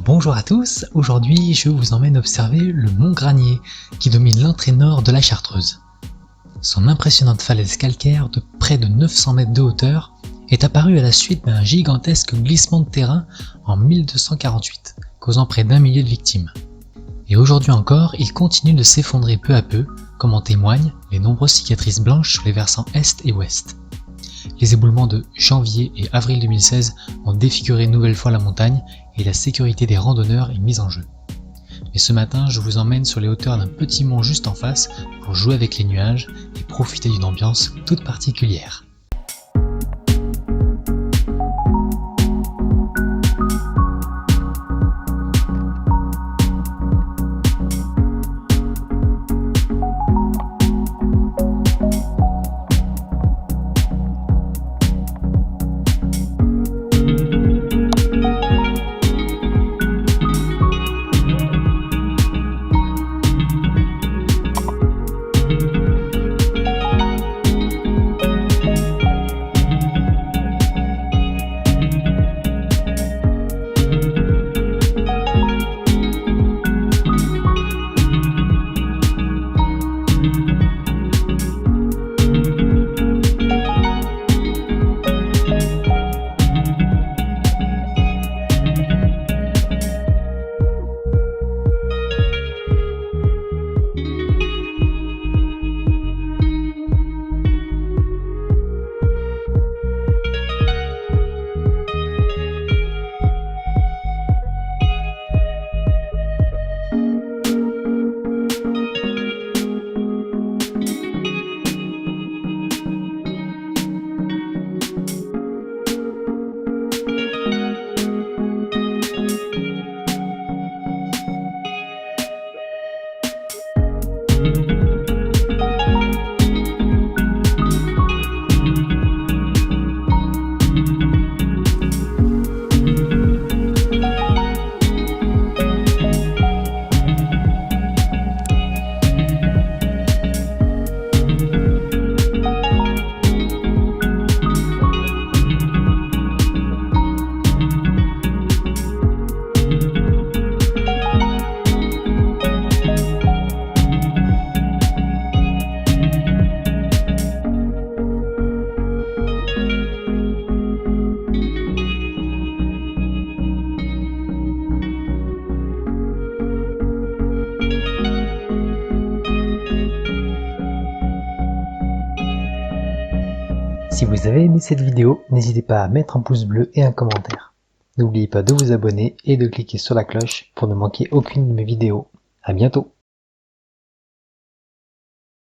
Bonjour à tous, aujourd'hui je vous emmène observer le Mont Granier qui domine l'entrée nord de la Chartreuse. Son impressionnante falaise calcaire de près de 900 mètres de hauteur est apparue à la suite d'un gigantesque glissement de terrain en 1248, causant près d'1 millier de victimes. Et aujourd'hui encore, il continue de s'effondrer peu à peu, comme en témoignent les nombreuses cicatrices blanches sur les versants est et ouest. Les éboulements de janvier et avril 2016 ont défiguré une nouvelle fois la montagne et la sécurité des randonneurs est mise en jeu. Mais ce matin, je vous emmène sur les hauteurs d'un petit mont juste en face pour jouer avec les nuages et profiter d'une ambiance toute particulière. Si vous avez aimé cette vidéo, n'hésitez pas à mettre un pouce bleu et un commentaire. N'oubliez pas de vous abonner et de cliquer sur la cloche pour ne manquer aucune de mes vidéos. À bientôt!